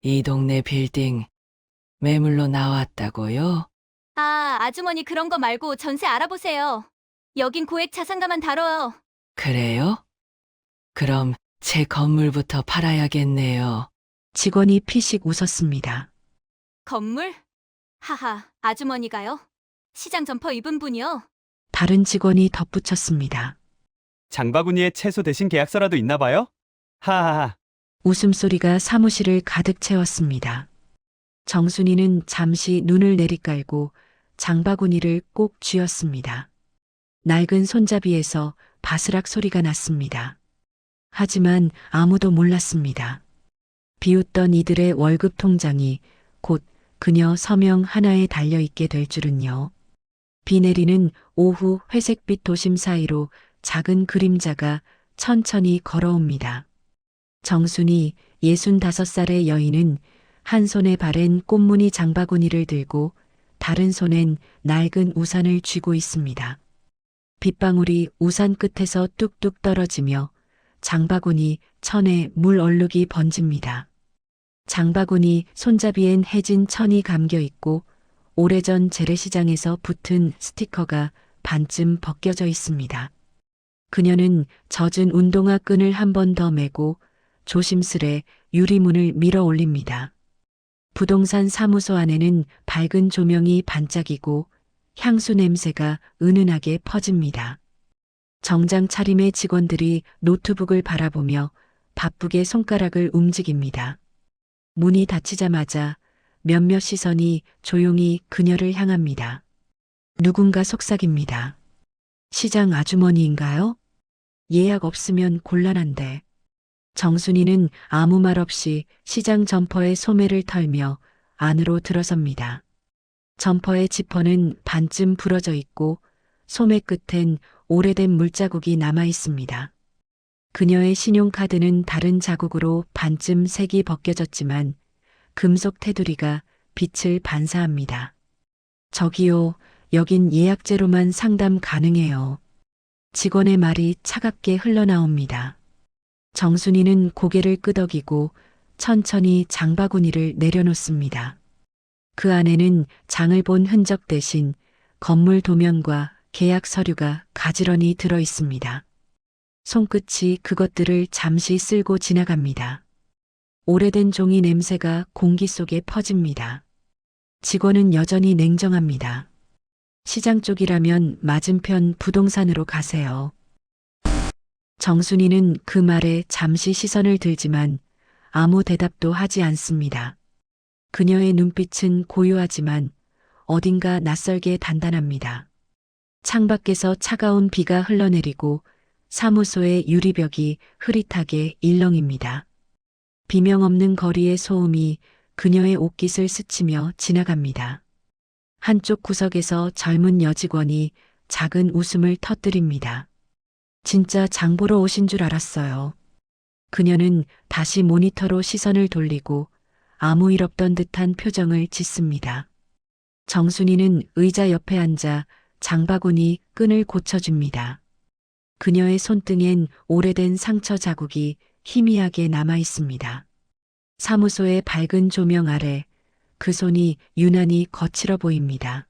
이 동네 빌딩 매물로 나왔다고요? 아, 아주머니 그런 거 말고 전세 알아보세요. 여긴 고액 자산가만 다뤄요. 그래요? 그럼 제 건물부터 팔아야겠네요. 직원이 피식 웃었습니다. 건물? 하하, 아주머니가요? 시장 점퍼 입은 분이요? 다른 직원이 덧붙였습니다. 장바구니에 채소 대신 계약서라도 있나 봐요? 하하하. 웃음소리가 사무실을 가득 채웠습니다. 정순이는 잠시 눈을 내리깔고 장바구니를 꼭 쥐었습니다. 낡은 손잡이에서 바스락 소리가 났습니다. 하지만 아무도 몰랐습니다. 비웃던 이들의 월급 통장이 곧 그녀 서명 하나에 달려있게 될 줄은요. 비 내리는 오후 회색빛 도심 사이로 작은 그림자가 천천히 걸어옵니다. 정순이 65살의 여인은 한 손에 바랜 꽃무늬 장바구니를 들고 다른 손엔 낡은 우산을 쥐고 있습니다. 빗방울이 우산 끝에서 뚝뚝 떨어지며 장바구니 천에 물 얼룩이 번집니다. 장바구니 손잡이엔 해진 천이 감겨 있고 오래전 재래시장에서 붙은 스티커가 반쯤 벗겨져 있습니다. 그녀는 젖은 운동화 끈을 한 번 더 매고 조심스레 유리문을 밀어 올립니다. 부동산 사무소 안에는 밝은 조명이 반짝이고 향수 냄새가 은은하게 퍼집니다. 정장 차림의 직원들이 노트북을 바라보며 바쁘게 손가락을 움직입니다. 문이 닫히자마자 몇몇 시선이 조용히 그녀를 향합니다. 누군가 속삭입니다. 시장 아주머니인가요? 예약 없으면 곤란한데. 정순이는 아무 말 없이 시장 점퍼의 소매를 털며 안으로 들어섭니다. 점퍼의 지퍼는 반쯤 부러져 있고 소매 끝엔 오래된 물자국이 남아 있습니다. 그녀의 신용카드는 다른 자국으로 반쯤 색이 벗겨졌지만 금속 테두리가 빛을 반사합니다. 저기요, 여긴 예약제로만 상담 가능해요. 직원의 말이 차갑게 흘러나옵니다. 정순이는 고개를 끄덕이고 천천히 장바구니를 내려놓습니다. 그 안에는 장을 본 흔적 대신 건물 도면과 계약 서류가 가지런히 들어 있습니다. 손끝이 그것들을 잠시 쓸고 지나갑니다. 오래된 종이 냄새가 공기 속에 퍼집니다. 직원은 여전히 냉정합니다. 시장 쪽이라면 맞은편 부동산으로 가세요. 정순이는 그 말에 잠시 시선을 들지만 아무 대답도 하지 않습니다. 그녀의 눈빛은 고요하지만 어딘가 낯설게 단단합니다. 창밖에서 차가운 비가 흘러내리고 사무소의 유리벽이 흐릿하게 일렁입니다. 비명 없는 거리의 소음이 그녀의 옷깃을 스치며 지나갑니다. 한쪽 구석에서 젊은 여직원이 작은 웃음을 터뜨립니다. 진짜 장 보러 오신 줄 알았어요. 그녀는 다시 모니터로 시선을 돌리고 아무 일 없던 듯한 표정을 짓습니다. 정순이는 의자 옆에 앉아 장바구니 끈을 고쳐줍니다. 그녀의 손등엔 오래된 상처 자국이 희미하게 남아 있습니다. 사무소의 밝은 조명 아래 그 손이 유난히 거칠어 보입니다.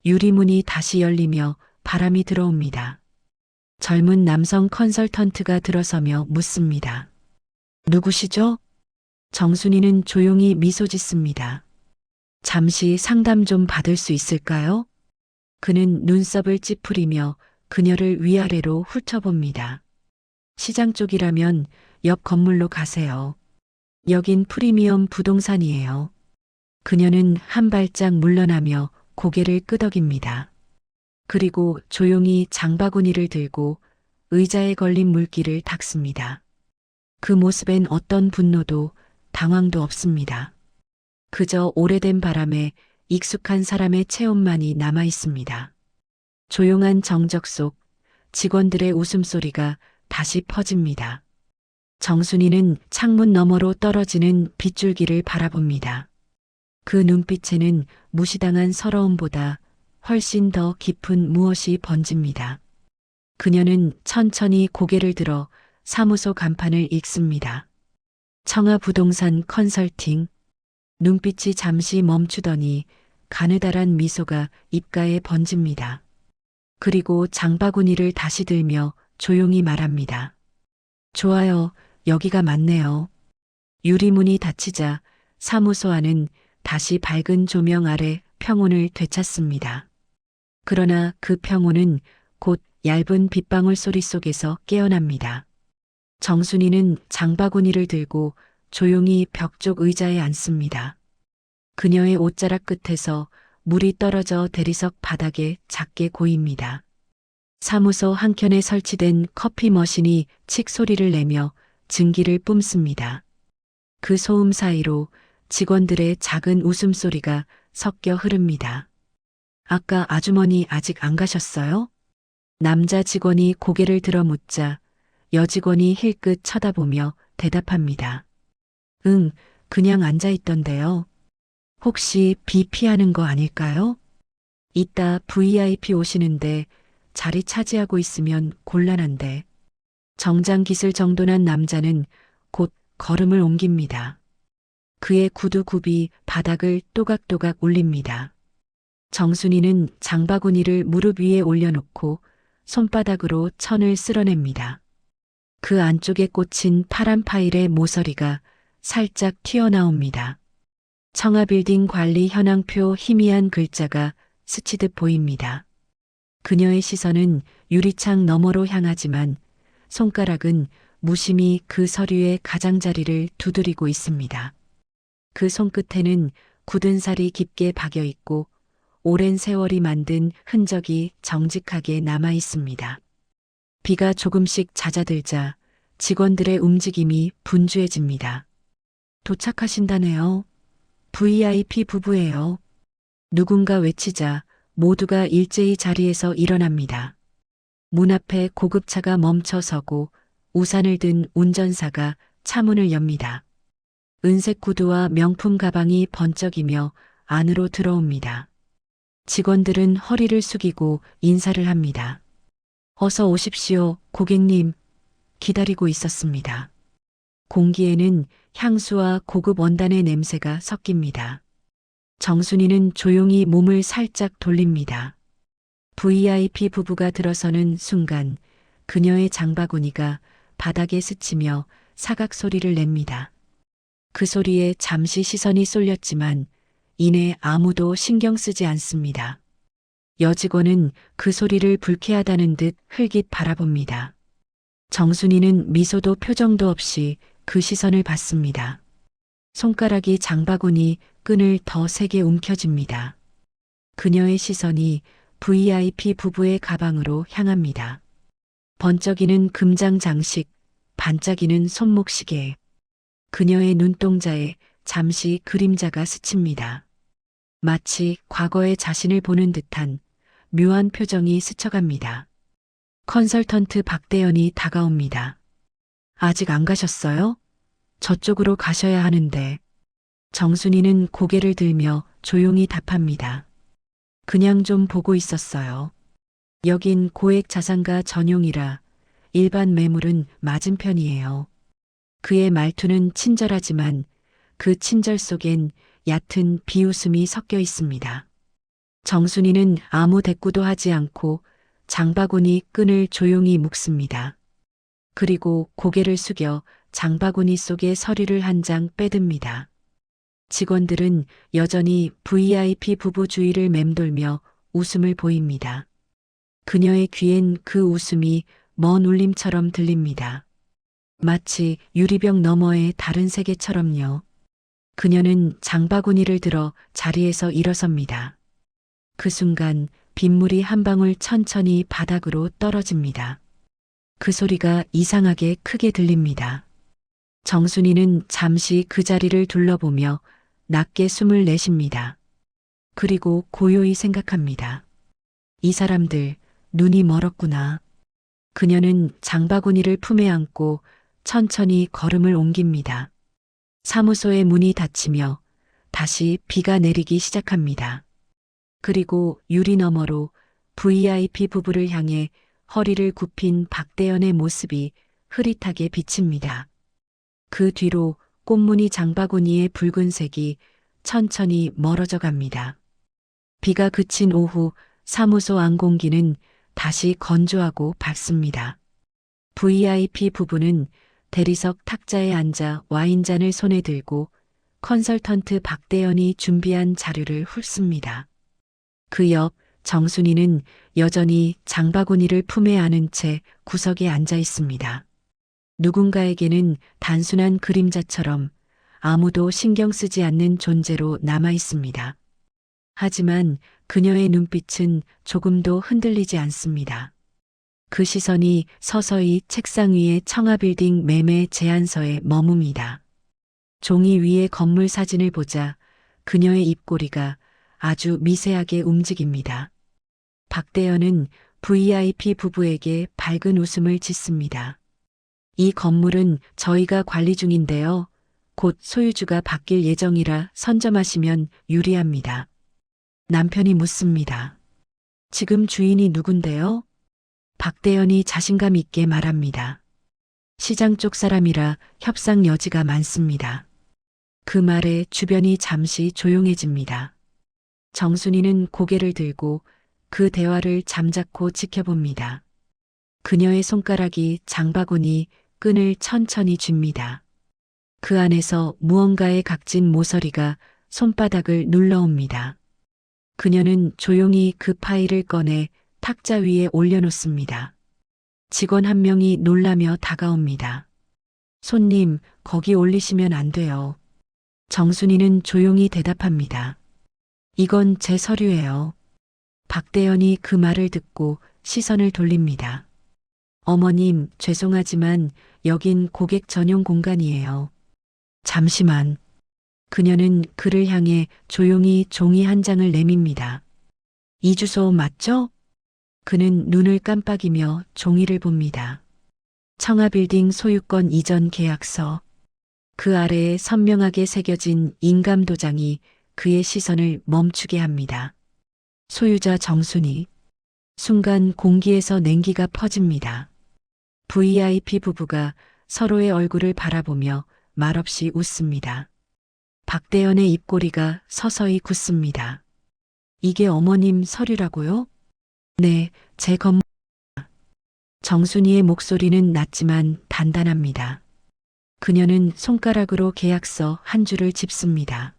유리문이 다시 열리며 바람이 들어옵니다. 젊은 남성 컨설턴트가 들어서며 묻습니다. 누구시죠? 정순이는 조용히 미소 짓습니다. 잠시 상담 좀 받을 수 있을까요? 그는 눈썹을 찌푸리며 그녀를 위아래로 훑어봅니다. 시장 쪽이라면 옆 건물로 가세요. 여긴 프리미엄 부동산이에요. 그녀는 한 발짝 물러나며 고개를 끄덕입니다. 그리고 조용히 장바구니를 들고 의자에 걸린 물기를 닦습니다. 그 모습엔 어떤 분노도 당황도 없습니다. 그저 오래된 바람에 익숙한 사람의 체온만이 남아 있습니다. 조용한 정적 속 직원들의 웃음소리가 다시 퍼집니다. 정순이는 창문 너머로 떨어지는 빗줄기를 바라봅니다. 그 눈빛에는 무시당한 서러움보다 훨씬 더 깊은 무엇이 번집니다. 그녀는 천천히 고개를 들어 사무소 간판을 읽습니다. 청아 부동산 컨설팅. 눈빛이 잠시 멈추더니 가느다란 미소가 입가에 번집니다. 그리고 장바구니를 다시 들며 조용히 말합니다. 좋아요, 여기가 맞네요. 유리문이 닫히자 사무소 안은 다시 밝은 조명 아래 평온을 되찾습니다. 그러나 그 평온은 곧 얇은 빗방울 소리 속에서 깨어납니다. 정순이는 장바구니를 들고 조용히 벽 쪽 의자에 앉습니다. 그녀의 옷자락 끝에서 물이 떨어져 대리석 바닥에 작게 고입니다. 사무소 한켠에 설치된 커피 머신이 칙 소리를 내며 증기를 뿜습니다. 그 소음 사이로 직원들의 작은 웃음소리가 섞여 흐릅니다. 아까 아주머니 아직 안 가셨어요? 남자 직원이 고개를 들어 묻자 여직원이 힐끗 쳐다보며 대답합니다. 응, 그냥 앉아 있던데요. 혹시 비 피하는 거 아닐까요? 이따 VIP 오시는데 자리 차지하고 있으면 곤란한데. 정장 깃을 정돈한 남자는 곧 걸음을 옮깁니다. 그의 구두굽이 바닥을 또각또각 울립니다. 정순이는 장바구니를 무릎 위에 올려놓고 손바닥으로 천을 쓸어냅니다. 그 안쪽에 꽂힌 파란 파일의 모서리가 살짝 튀어나옵니다. 청아빌딩 관리 현황표 희미한 글자가 스치듯 보입니다. 그녀의 시선은 유리창 너머로 향하지만 손가락은 무심히 그 서류의 가장자리를 두드리고 있습니다. 그 손끝에는 굳은 살이 깊게 박여 있고 오랜 세월이 만든 흔적이 정직하게 남아 있습니다. 비가 조금씩 잦아들자 직원들의 움직임이 분주해집니다. 도착하신다네요. VIP 부부예요. 누군가 외치자 모두가 일제히 자리에서 일어납니다. 문 앞에 고급차가 멈춰서고 우산을 든 운전사가 차문을 엽니다. 은색 구두와 명품 가방이 번쩍이며 안으로 들어옵니다. 직원들은 허리를 숙이고 인사를 합니다. 어서 오십시오, 고객님. 기다리고 있었습니다. 공기에는 향수와 고급 원단의 냄새가 섞입니다. 정순이는 조용히 몸을 살짝 돌립니다. VIP 부부가 들어서는 순간 그녀의 장바구니가 바닥에 스치며 사각 소리를 냅니다. 그 소리에 잠시 시선이 쏠렸지만 이내 아무도 신경 쓰지 않습니다. 여직원은 그 소리를 불쾌하다는 듯 흘깃 바라봅니다. 정순이는 미소도 표정도 없이 그 시선을 받습니다. 손가락이 장바구니 끈을 더 세게 움켜쥡니다. 그녀의 시선이 VIP 부부의 가방으로 향합니다. 번쩍이는 금장 장식, 반짝이는 손목시계. 그녀의 눈동자에 잠시 그림자가 스칩니다. 마치 과거의 자신을 보는 듯한 묘한 표정이 스쳐갑니다. 컨설턴트 박대현이 다가옵니다. 아직 안 가셨어요? 저쪽으로 가셔야 하는데. 정순이는 고개를 들며 조용히 답합니다. 그냥 좀 보고 있었어요. 여긴 고액 자산가 전용이라 일반 매물은 맞은편이에요. 그의 말투는 친절하지만 그 친절 속엔 얕은 비웃음이 섞여 있습니다. 정순이는 아무 대꾸도 하지 않고 장바구니 끈을 조용히 묶습니다. 그리고 고개를 숙여 장바구니 속의 서류를 한 장 빼듭니다. 직원들은 여전히 VIP 부부 주위를 맴돌며 웃음을 보입니다. 그녀의 귀엔 그 웃음이 먼 울림처럼 들립니다. 마치 유리병 너머의 다른 세계처럼요. 그녀는 장바구니를 들어 자리에서 일어섭니다. 그 순간 빗물이 한 방울 천천히 바닥으로 떨어집니다. 그 소리가 이상하게 크게 들립니다. 정순이는 잠시 그 자리를 둘러보며 낮게 숨을 내쉽니다. 그리고 고요히 생각합니다. 이 사람들 눈이 멀었구나. 그녀는 장바구니를 품에 안고 천천히 걸음을 옮깁니다. 사무소의 문이 닫히며 다시 비가 내리기 시작합니다. 그리고 유리 너머로 VIP 부부를 향해 허리를 굽힌 박대현의 모습이 흐릿하게 비칩니다. 그 뒤로 꽃무늬 장바구니의 붉은색이 천천히 멀어져 갑니다. 비가 그친 오후 사무소 안 공기는 다시 건조하고 밝습니다. VIP 부부는 대리석 탁자에 앉아 와인잔을 손에 들고 컨설턴트 박대현이 준비한 자료를 훑습니다. 그 옆 정순이는 여전히 장바구니를 품에 안은 채 구석에 앉아 있습니다. 누군가에게는 단순한 그림자처럼 아무도 신경 쓰지 않는 존재로 남아 있습니다. 하지만 그녀의 눈빛은 조금도 흔들리지 않습니다. 그 시선이 서서히 책상 위의 청아빌딩 매매 제안서에 머뭅니다. 종이 위에 건물 사진을 보자 그녀의 입꼬리가 아주 미세하게 움직입니다. 박대현은 VIP 부부에게 밝은 웃음을 짓습니다. 이 건물은 저희가 관리 중인데요. 곧 소유주가 바뀔 예정이라 선점하시면 유리합니다. 남편이 묻습니다. 지금 주인이 누군데요? 박대현이 자신감 있게 말합니다. 시장 쪽 사람이라 협상 여지가 많습니다. 그 말에 주변이 잠시 조용해집니다. 정순이는 고개를 들고 그 대화를 잠자코 지켜봅니다. 그녀의 손가락이 장바구니 끈을 천천히 쥡니다. 그 안에서 무언가의 각진 모서리가 손바닥을 눌러옵니다. 그녀는 조용히 그 파일을 꺼내 탁자 위에 올려놓습니다. 직원 한 명이 놀라며 다가옵니다. 손님, 거기 올리시면 안 돼요. 정순이는 조용히 대답합니다. 이건 제 서류예요. 박대현이 그 말을 듣고 시선을 돌립니다. 어머님, 죄송하지만 여긴 고객 전용 공간이에요. 잠시만. 그녀는 그를 향해 조용히 종이 한 장을 내밉니다. 이 주소 맞죠? 그는 눈을 깜빡이며 종이를 봅니다. 청아빌딩 소유권 이전 계약서. 그 아래에 선명하게 새겨진 인감 도장이 그의 시선을 멈추게 합니다. 소유자 정순이. 순간 공기에서 냉기가 퍼집니다. VIP 부부가 서로의 얼굴을 바라보며 말없이 웃습니다. 박대현의 입꼬리가 서서히 굳습니다. 이게 어머님 서류라고요? 네, 제 건물. 정순이의 목소리는 낮지만 단단합니다. 그녀는 손가락으로 계약서 한 줄을 짚습니다.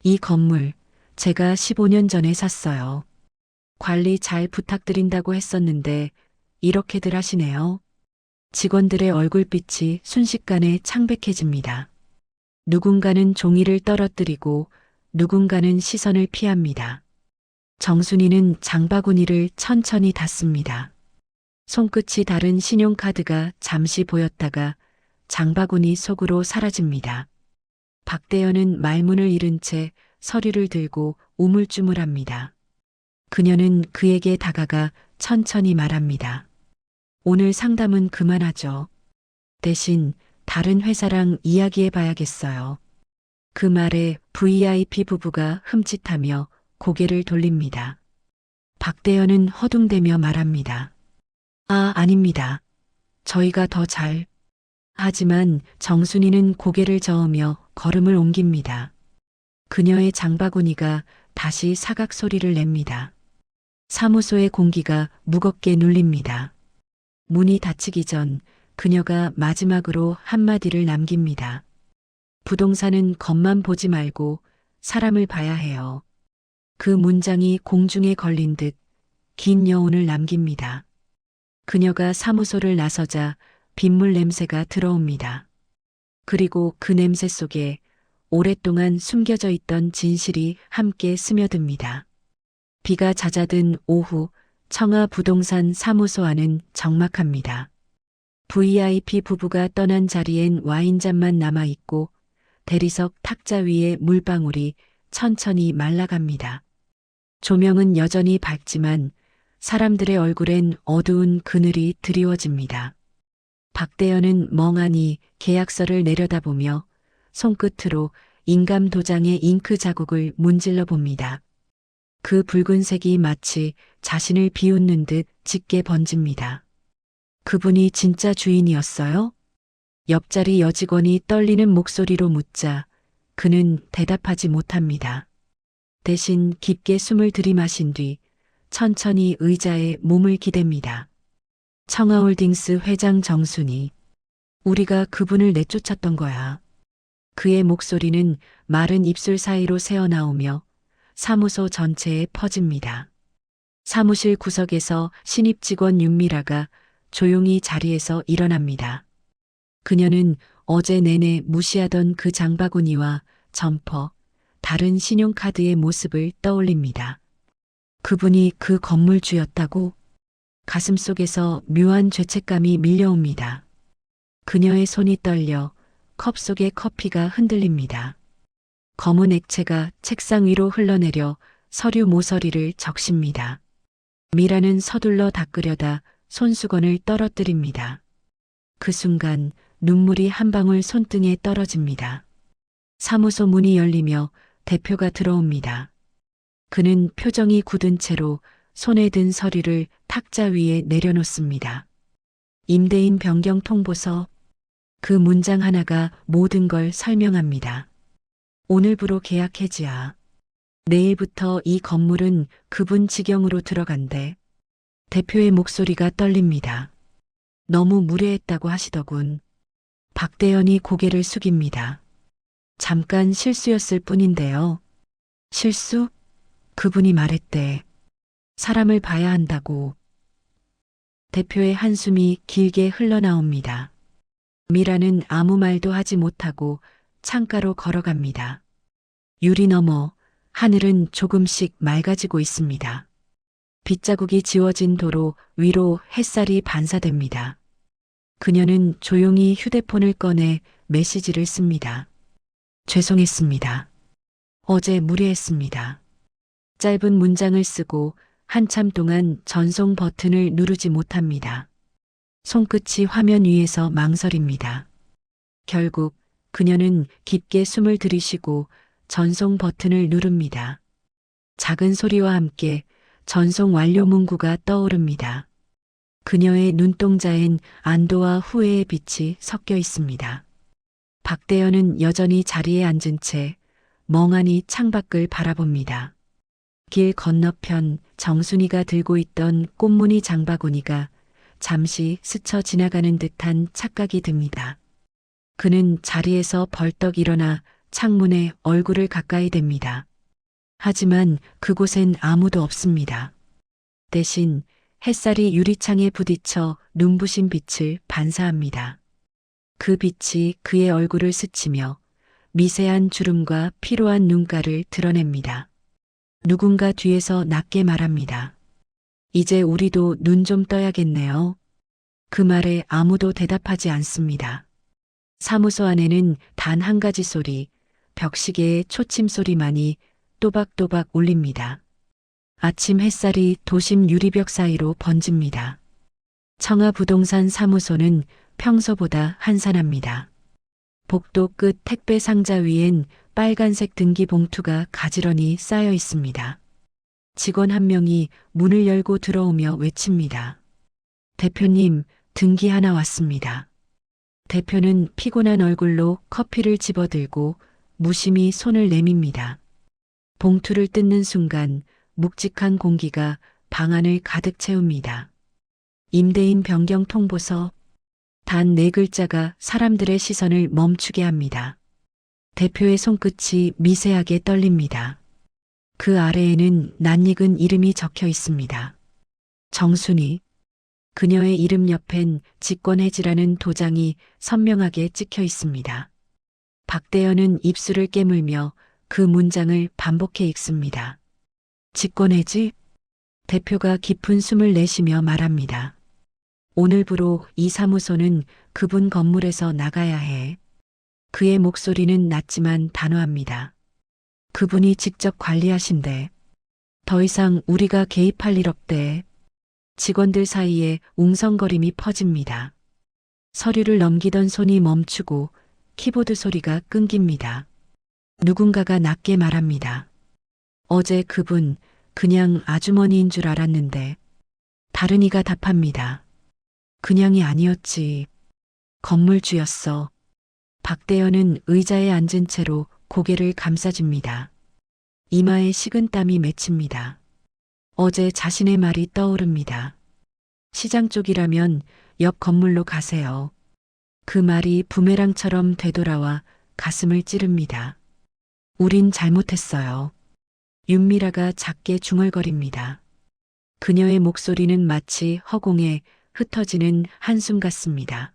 이 건물, 제가 15년 전에 샀어요. 관리 잘 부탁드린다고 했었는데 이렇게들 하시네요. 직원들의 얼굴빛이 순식간에 창백해집니다. 누군가는 종이를 떨어뜨리고 누군가는 시선을 피합니다. 정순이는 장바구니를 천천히 닫습니다. 손끝이 다른 신용카드가 잠시 보였다가 장바구니 속으로 사라집니다. 박대현은 말문을 잃은 채 서류를 들고 우물쭈물합니다. 그녀는 그에게 다가가 천천히 말합니다. 오늘 상담은 그만하죠. 대신 다른 회사랑 이야기해 봐야겠어요. 그 말에 VIP 부부가 흠칫하며 고개를 돌립니다. 박대현은 허둥대며 말합니다. 아닙니다. 저희가 더 잘. 하지만 정순이는 고개를 저으며 걸음을 옮깁니다. 그녀의 장바구니가 다시 사각 소리를 냅니다. 사무소의 공기가 무겁게 눌립니다. 문이 닫히기 전 그녀가 마지막으로 한마디를 남깁니다. 부동산은 겉만 보지 말고 사람을 봐야 해요. 그 문장이 공중에 걸린 듯 긴 여운을 남깁니다. 그녀가 사무소를 나서자 빗물 냄새가 들어옵니다. 그리고 그 냄새 속에 오랫동안 숨겨져 있던 진실이 함께 스며듭니다. 비가 잦아든 오후 청아 부동산 사무소 안은 적막합니다. VIP 부부가 떠난 자리엔 와인잔만 남아있고 대리석 탁자 위에 물방울이 천천히 말라갑니다. 조명은 여전히 밝지만 사람들의 얼굴엔 어두운 그늘이 드리워집니다. 박대현은 멍하니 계약서를 내려다보며 손끝으로 인감 도장의 잉크 자국을 문질러 봅니다. 그 붉은색이 마치 자신을 비웃는 듯 짙게 번집니다. 그분이 진짜 주인이었어요? 옆자리 여직원이 떨리는 목소리로 묻자 그는 대답하지 못합니다. 대신 깊게 숨을 들이마신 뒤 천천히 의자에 몸을 기댑니다. 청아홀딩스 회장 정순이. 우리가 그분을 내쫓았던 거야. 그의 목소리는 마른 입술 사이로 새어나오며 사무소 전체에 퍼집니다. 사무실 구석에서 신입 직원 윤미라가 조용히 자리에서 일어납니다. 그녀는 어제 내내 무시하던 그 장바구니와 점퍼, 다른 신용카드의 모습을 떠올립니다. 그분이 그 건물주였다고? 가슴속에서 묘한 죄책감이 밀려옵니다. 그녀의 손이 떨려 컵 속의 커피가 흔들립니다. 검은 액체가 책상 위로 흘러내려 서류 모서리를 적십니다. 미라는 서둘러 닦으려다 손수건을 떨어뜨립니다. 그 순간 눈물이 한 방울 손등에 떨어집니다. 사무소 문이 열리며 대표가 들어옵니다. 그는 표정이 굳은 채로 손에 든 서류를 탁자 위에 내려놓습니다. 임대인 변경 통보서. 그 문장 하나가 모든 걸 설명합니다. 오늘부로 계약 해지야. 내일부터 이 건물은 그분 직영으로 들어간대. 대표의 목소리가 떨립니다. 너무 무례했다고 하시더군. 박대현이 고개를 숙입니다. 잠깐 실수였을 뿐인데요. 실수? 그분이 말했대. 사람을 봐야 한다고. 대표의 한숨이 길게 흘러나옵니다. 미라는 아무 말도 하지 못하고 창가로 걸어갑니다. 유리 너머 하늘은 조금씩 맑아지고 있습니다. 빗자국이 지워진 도로 위로 햇살이 반사됩니다. 그녀는 조용히 휴대폰을 꺼내 메시지를 씁니다. 죄송했습니다. 어제 무리했습니다. 짧은 문장을 쓰고 한참 동안 전송 버튼을 누르지 못합니다. 손끝이 화면 위에서 망설입니다. 결국 그녀는 깊게 숨을 들이쉬고 전송 버튼을 누릅니다. 작은 소리와 함께 전송 완료 문구가 떠오릅니다. 그녀의 눈동자엔 안도와 후회의 빛이 섞여 있습니다. 박대현은 여전히 자리에 앉은 채 멍하니 창밖을 바라봅니다. 길 건너편 정순이가 들고 있던 꽃무늬 장바구니가 잠시 스쳐 지나가는 듯한 착각이 듭니다. 그는 자리에서 벌떡 일어나 창문에 얼굴을 가까이 댑니다. 하지만 그곳엔 아무도 없습니다. 대신 햇살이 유리창에 부딪혀 눈부신 빛을 반사합니다. 그 빛이 그의 얼굴을 스치며 미세한 주름과 피로한 눈가를 드러냅니다. 누군가 뒤에서 낮게 말합니다. 이제 우리도 눈 좀 떠야겠네요. 그 말에 아무도 대답하지 않습니다. 사무소 안에는 단 한 가지 소리, 벽시계의 초침 소리만이 또박또박 울립니다. 아침 햇살이 도심 유리벽 사이로 번집니다. 청아부동산 사무소는 평소보다 한산합니다. 복도 끝 택배 상자 위엔 빨간색 등기 봉투가 가지런히 쌓여 있습니다. 직원 한 명이 문을 열고 들어오며 외칩니다. 대표님, 등기 하나 왔습니다. 대표는 피곤한 얼굴로 커피를 집어들고 무심히 손을 내밉니다. 봉투를 뜯는 순간 묵직한 공기가 방 안을 가득 채웁니다. 임대인 변경 통보서. 단 4글자가 사람들의 시선을 멈추게 합니다. 대표의 손끝이 미세하게 떨립니다. 그 아래에는 낯익은 이름이 적혀 있습니다. 정순이. 그녀의 이름 옆엔 직권해지라는 도장이 선명하게 찍혀 있습니다. 박대현은 입술을 깨물며 그 문장을 반복해 읽습니다. 직권해지? 대표가 깊은 숨을 내쉬며 말합니다. 오늘부로 이 사무소는 그분 건물에서 나가야 해. 그의 목소리는 낮지만 단호합니다. 그분이 직접 관리하신대. 더 이상 우리가 개입할 일 없대. 직원들 사이에 웅성거림이 퍼집니다. 서류를 넘기던 손이 멈추고 키보드 소리가 끊깁니다. 누군가가 낮게 말합니다. 어제 그분 그냥 아주머니인 줄 알았는데. 다른 이가 답합니다. 그냥이 아니었지. 건물주였어. 박대현은 의자에 앉은 채로 고개를 감싸줍니다. 이마에 식은땀이 맺힙니다. 어제 자신의 말이 떠오릅니다. 시장 쪽이라면 옆 건물로 가세요. 그 말이 부메랑처럼 되돌아와 가슴을 찌릅니다. 우린 잘못했어요. 윤미라가 작게 중얼거립니다. 그녀의 목소리는 마치 허공에 흩어지는 한숨 같습니다.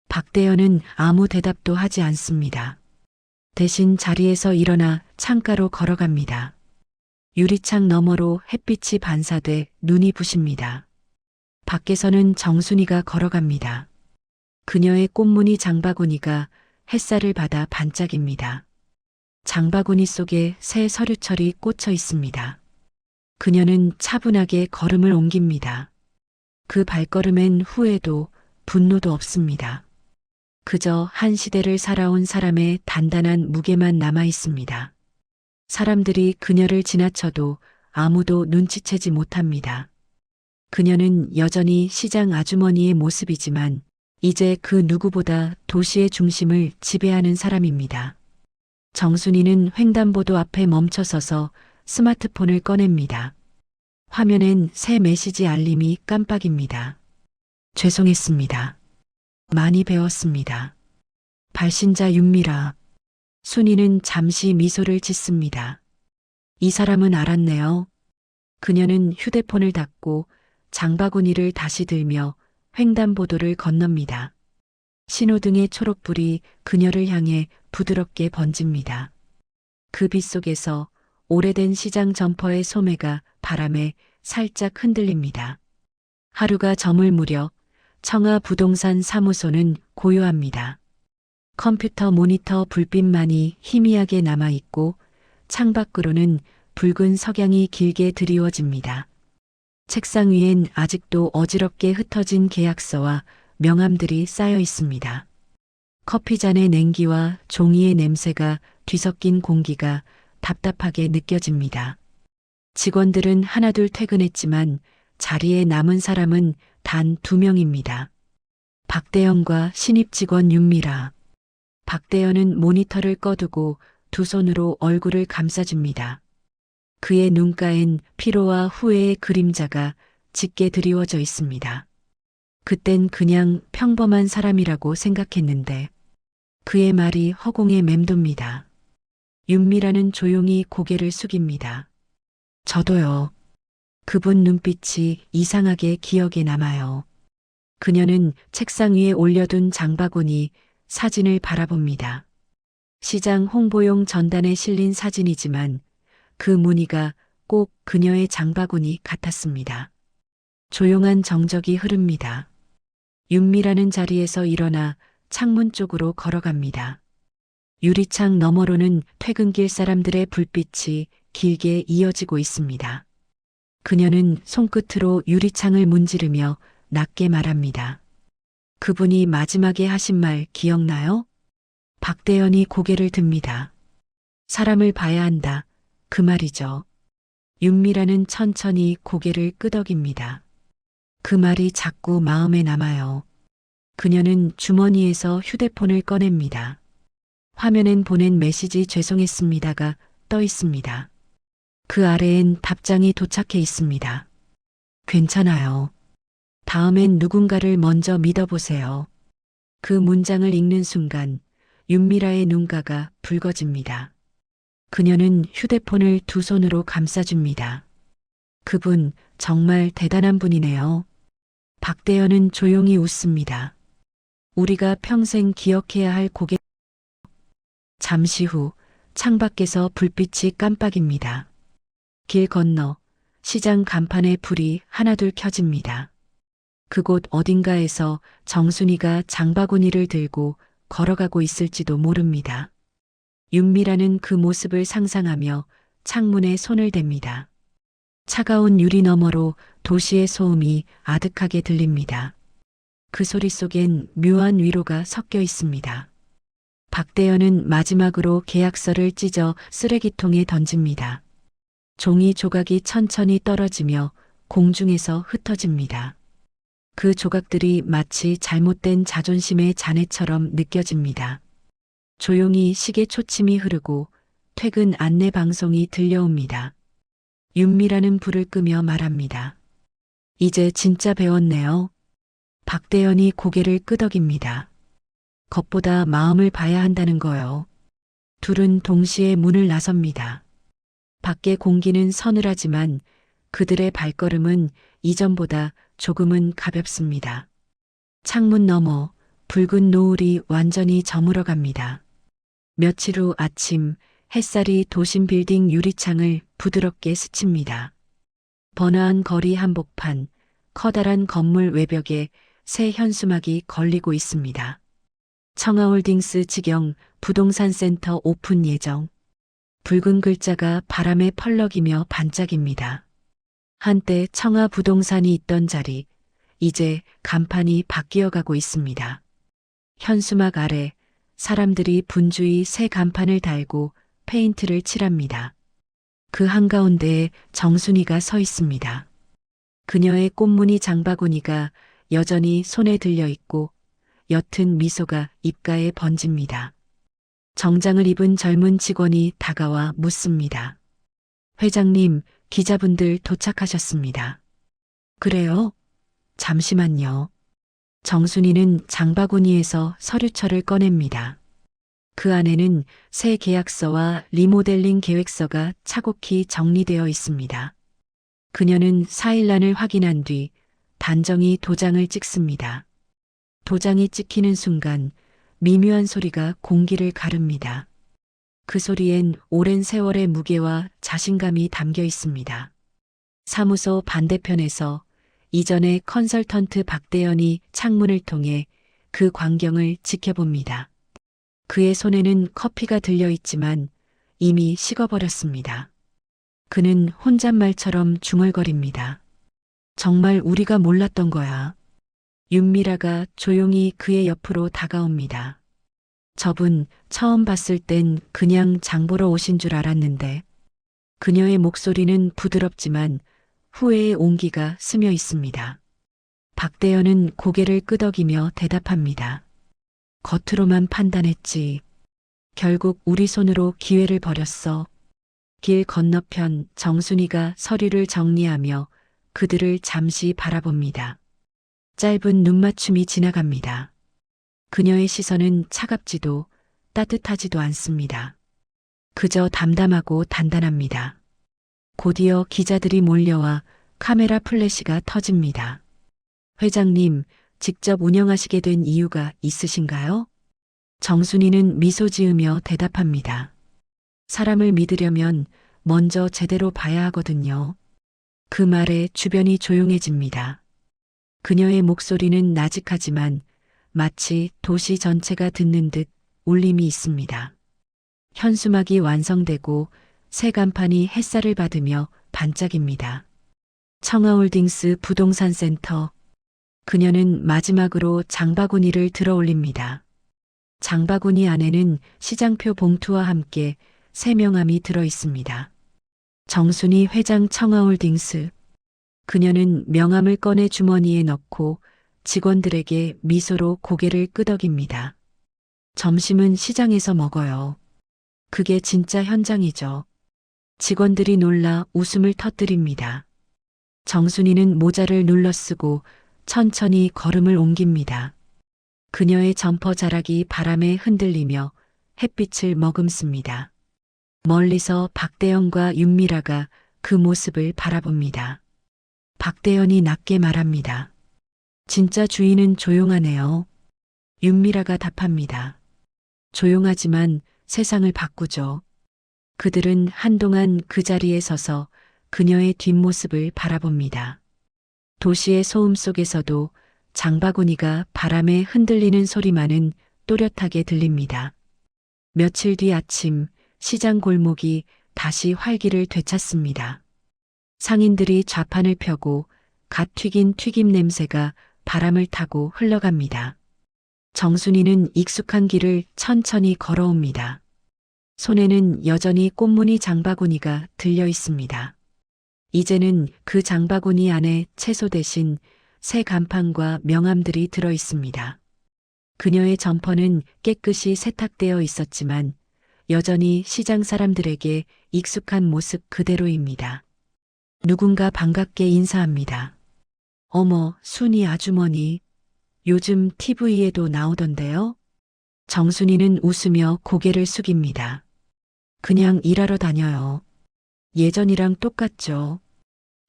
박대현은 아무 대답도 하지 않습니다. 대신 자리에서 일어나 창가로 걸어갑니다. 유리창 너머로 햇빛이 반사돼 눈이 부십니다. 밖에서는 정순이가 걸어갑니다. 그녀의 꽃무늬 장바구니가 햇살을 받아 반짝입니다. 장바구니 속에 새 서류철이 꽂혀 있습니다. 그녀는 차분하게 걸음을 옮깁니다. 그 발걸음엔 후회도 분노도 없습니다. 그저 한 시대를 살아온 사람의 단단한 무게만 남아 있습니다. 사람들이 그녀를 지나쳐도 아무도 눈치채지 못합니다. 그녀는 여전히 시장 아주머니의 모습이지만 이제 그 누구보다 도시의 중심을 지배하는 사람입니다. 정순이는 횡단보도 앞에 멈춰서서 스마트폰을 꺼냅니다. 화면엔 새 메시지 알림이 깜빡입니다. 죄송했습니다. 많이 배웠습니다. 발신자 윤미라. 순이는 잠시 미소를 짓습니다. 이 사람은 알았네요. 그녀는 휴대폰을 닫고 장바구니를 다시 들며 횡단보도를 건넙니다. 신호등의 초록불이 그녀를 향해 부드럽게 번집니다. 그 빛 속에서 오래된 시장 점퍼의 소매가 바람에 살짝 흔들립니다. 하루가 저물 무렵 청아 부동산 사무소는 고요합니다. 컴퓨터 모니터 불빛만이 희미하게 남아있고 창밖으로는 붉은 석양이 길게 드리워집니다. 책상 위엔 아직도 어지럽게 흩어진 계약서와 명함들이 쌓여 있습니다. 커피잔의 냉기와 종이의 냄새가 뒤섞인 공기가 답답하게 느껴집니다. 직원들은 하나둘 퇴근했지만 자리에 남은 사람은 단 2명입니다. 박대현과 신입 직원 윤미라. 박대현은 모니터를 꺼두고 두 손으로 얼굴을 감싸줍니다. 그의 눈가엔 피로와 후회의 그림자가 짙게 드리워져 있습니다. 그땐 그냥 평범한 사람이라고 생각했는데 그의 말이 허공에 맴돕니다. 윤미라는 조용히 고개를 숙입니다. 저도요. 그분 눈빛이 이상하게 기억에 남아요. 그녀는 책상 위에 올려둔 장바구니 사진을 바라봅니다. 시장 홍보용 전단에 실린 사진이지만 그 무늬가 꼭 그녀의 장바구니 같았습니다. 조용한 정적이 흐릅니다. 윤미라는 자리에서 일어나 창문 쪽으로 걸어갑니다. 유리창 너머로는 퇴근길 사람들의 불빛이 길게 이어지고 있습니다. 그녀는 손끝으로 유리창을 문지르며 낮게 말합니다. 그분이 마지막에 하신 말 기억나요? 박대현이 고개를 듭니다. 사람을 봐야 한다. 그 말이죠. 윤미라는 천천히 고개를 끄덕입니다. 그 말이 자꾸 마음에 남아요. 그녀는 주머니에서 휴대폰을 꺼냅니다. 화면엔 보낸 메시지 죄송했습니다가 떠 있습니다. 그 아래엔 답장이 도착해 있습니다. 괜찮아요. 다음엔 누군가를 먼저 믿어보세요. 그 문장을 읽는 순간 윤미라의 눈가가 붉어집니다. 그녀는 휴대폰을 두 손으로 감싸줍니다. 그분 정말 대단한 분이네요. 박대현은 조용히 웃습니다. 우리가 평생 기억해야 할 고객. 잠시 후 창밖에서 불빛이 깜빡입니다. 길 건너 시장 간판에 불이 하나둘 켜집니다. 그곳 어딘가에서 정순이가 장바구니를 들고 걸어가고 있을지도 모릅니다. 윤미라는 그 모습을 상상하며 창문에 손을 댑니다. 차가운 유리 너머로 도시의 소음이 아득하게 들립니다. 그 소리 속엔 묘한 위로가 섞여 있습니다. 박대현은 마지막으로 계약서를 찢어 쓰레기통에 던집니다. 종이 조각이 천천히 떨어지며 공중에서 흩어집니다. 그 조각들이 마치 잘못된 자존심의 잔해처럼 느껴집니다. 조용히 시계 초침이 흐르고 퇴근 안내 방송이 들려옵니다. 윤미라는 불을 끄며 말합니다. 이제 진짜 배웠네요. 박대현이 고개를 끄덕입니다. 겉보다 마음을 봐야 한다는 거요. 둘은 동시에 문을 나섭니다. 밖의 공기는 서늘하지만 그들의 발걸음은 이전보다 조금은 가볍습니다. 창문 너머 붉은 노을이 완전히 저물어 갑니다. 며칠 후 아침 햇살이 도심 빌딩 유리창을 부드럽게 스칩니다. 번화한 거리 한복판, 커다란 건물 외벽에 새 현수막이 걸리고 있습니다. 청하홀딩스 직영 부동산 센터 오픈 예정. 붉은 글자가 바람에 펄럭이며 반짝입니다. 한때 청하 부동산이 있던 자리, 이제 간판이 바뀌어 가고 있습니다. 현수막 아래 사람들이 분주히 새 간판을 달고 페인트를 칠합니다. 그 한가운데에 정순이가 서 있습니다. 그녀의 꽃무늬 장바구니가 여전히 손에 들려 있고 옅은 미소가 입가에 번집니다. 정장을 입은 젊은 직원이 다가와 묻습니다. 회장님, 기자분들 도착하셨습니다. 그래요? 잠시만요. 정순이는 장바구니에서 서류철을 꺼냅니다. 그 안에는 새 계약서와 리모델링 계획서가 차곡히 정리되어 있습니다. 그녀는 사일란을 확인한 뒤 단정히 도장을 찍습니다. 도장이 찍히는 순간 미묘한 소리가 공기를 가릅니다. 그 소리엔 오랜 세월의 무게와 자신감이 담겨 있습니다. 사무소 반대편에서 이전의 컨설턴트 박대현이 창문을 통해 그 광경을 지켜봅니다. 그의 손에는 커피가 들려 있지만 이미 식어버렸습니다. 그는 혼잣말처럼 중얼거립니다. 정말 우리가 몰랐던 거야. 윤미라가 조용히 그의 옆으로 다가옵니다. 저분 처음 봤을 땐 그냥 장보러 오신 줄 알았는데. 그녀의 목소리는 부드럽지만 후회의 온기가 스며 있습니다. 박대현은 고개를 끄덕이며 대답합니다. 겉으로만 판단했지. 결국 우리 손으로 기회를 버렸어. 길 건너편 정순이가 서류를 정리하며 그들을 잠시 바라봅니다. 짧은 눈맞춤이 지나갑니다. 그녀의 시선은 차갑지도 따뜻하지도 않습니다. 그저 담담하고 단단합니다. 곧이어 기자들이 몰려와 카메라 플래시가 터집니다. 회장님, 직접 운영하시게 된 이유가 있으신가요? 정순이는 미소 지으며 대답합니다. 사람을 믿으려면 먼저 제대로 봐야 하거든요. 그 말에 주변이 조용해집니다. 그녀의 목소리는 나직하지만 마치 도시 전체가 듣는 듯 울림이 있습니다. 현수막이 완성되고 새 간판이 햇살을 받으며 반짝입니다. 청하홀딩스 부동산 센터. 그녀는 마지막으로 장바구니를 들어 올립니다. 장바구니 안에는 시장표 봉투와 함께 새 명함이 들어 있습니다. 정순이 회장 청하홀딩스. 그녀는 명함을 꺼내 주머니에 넣고 직원들에게 미소로 고개를 끄덕입니다. 점심은 시장에서 먹어요. 그게 진짜 현장이죠. 직원들이 놀라 웃음을 터뜨립니다. 정순이는 모자를 눌러쓰고 천천히 걸음을 옮깁니다. 그녀의 점퍼 자락이 바람에 흔들리며 햇빛을 머금습니다. 멀리서 박대현과 윤미라가 그 모습을 바라봅니다. 박대현이 낮게 말합니다. 진짜 주인은 조용하네요. 윤미라가 답합니다. 조용하지만 세상을 바꾸죠. 그들은 한동안 그 자리에 서서 그녀의 뒷모습을 바라봅니다. 도시의 소음 속에서도 장바구니가 바람에 흔들리는 소리만은 또렷하게 들립니다. 며칠 뒤 아침 시장 골목이 다시 활기를 되찾습니다. 상인들이 좌판을 펴고 갓 튀긴 튀김 냄새가 바람을 타고 흘러갑니다. 정순이는 익숙한 길을 천천히 걸어옵니다. 손에는 여전히 꽃무늬 장바구니가 들려 있습니다. 이제는 그 장바구니 안에 채소 대신 새 간판과 명함들이 들어 있습니다. 그녀의 점퍼는 깨끗이 세탁되어 있었지만 여전히 시장 사람들에게 익숙한 모습 그대로입니다. 누군가 반갑게 인사합니다. 어머, 순이 아주머니. 요즘 TV에도 나오던데요? 정순이는 웃으며 고개를 숙입니다. 그냥 일하러 다녀요. 예전이랑 똑같죠.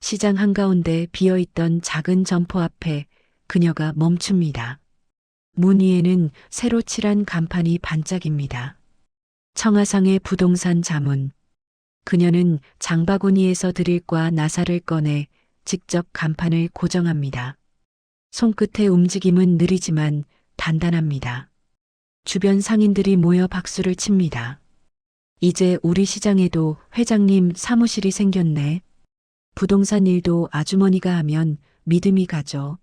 시장 한가운데 비어있던 작은 점포 앞에 그녀가 멈춥니다. 문 위에는 새로 칠한 간판이 반짝입니다. 청하상의 부동산 자문. 그녀는 장바구니에서 드릴과 나사를 꺼내 직접 간판을 고정합니다. 손끝의 움직임은 느리지만 단단합니다. 주변 상인들이 모여 박수를 칩니다. 이제 우리 시장에도 회장님 사무실이 생겼네. 부동산 일도 아주머니가 하면 믿음이 가죠.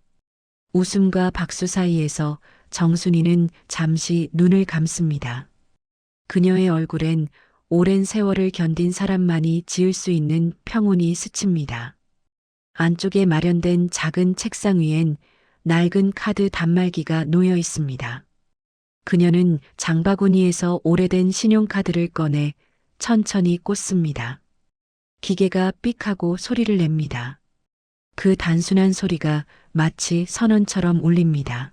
웃음과 박수 사이에서 정순이는 잠시 눈을 감습니다. 그녀의 얼굴엔 오랜 세월을 견딘 사람만이 지을 수 있는 평온이 스칩니다. 안쪽에 마련된 작은 책상 위엔 낡은 카드 단말기가 놓여 있습니다. 그녀는 장바구니에서 오래된 신용카드를 꺼내 천천히 꽂습니다. 기계가 삑하고 소리를 냅니다. 그 단순한 소리가 마치 선언처럼 울립니다.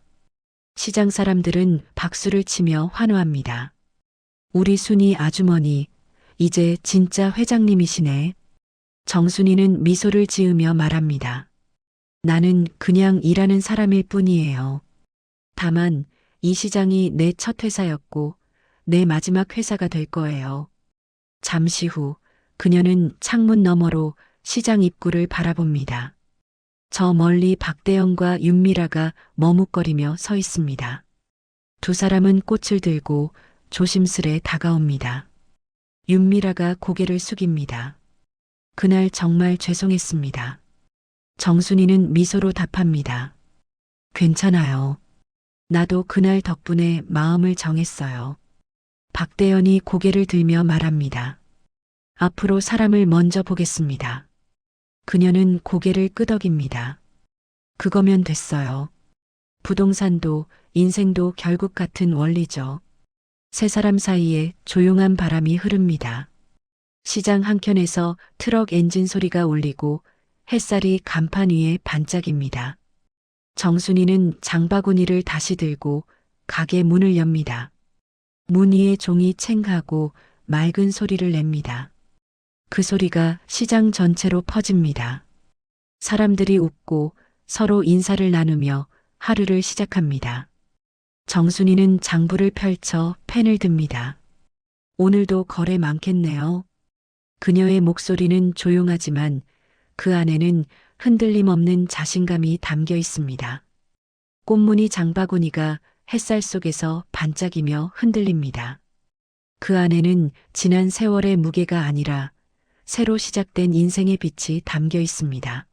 시장 사람들은 박수를 치며 환호합니다. 우리 순이 아주머니, 이제 진짜 회장님이시네. 정순이는 미소를 지으며 말합니다. 나는 그냥 일하는 사람일 뿐이에요. 다만 이 시장이 내 첫 회사였고 내 마지막 회사가 될 거예요. 잠시 후 그녀는 창문 너머로 시장 입구를 바라봅니다. 저 멀리 박대영과 윤미라가 머뭇거리며 서 있습니다. 두 사람은 꽃을 들고 조심스레 다가옵니다. 윤미라가 고개를 숙입니다. 그날 정말 죄송했습니다. 정순이는 미소로 답합니다. 괜찮아요. 나도 그날 덕분에 마음을 정했어요. 박대연이 고개를 들며 말합니다. 앞으로 사람을 먼저 보겠습니다. 그녀는 고개를 끄덕입니다. 그거면 됐어요. 부동산도 인생도 결국 같은 원리죠. 세 사람 사이에 조용한 바람이 흐릅니다. 시장 한켠에서 트럭 엔진 소리가 울리고 햇살이 간판 위에 반짝입니다. 정순이는 장바구니를 다시 들고 가게 문을 엽니다. 문 위에 종이 챙하고 맑은 소리를 냅니다. 그 소리가 시장 전체로 퍼집니다. 사람들이 웃고 서로 인사를 나누며 하루를 시작합니다. 정순이는 장부를 펼쳐 펜을 듭니다. 오늘도 거래 많겠네요. 그녀의 목소리는 조용하지만 그 안에는 흔들림 없는 자신감이 담겨 있습니다. 꽃무늬 장바구니가 햇살 속에서 반짝이며 흔들립니다. 그 안에는 지난 세월의 무게가 아니라 새로 시작된 인생의 빛이 담겨 있습니다.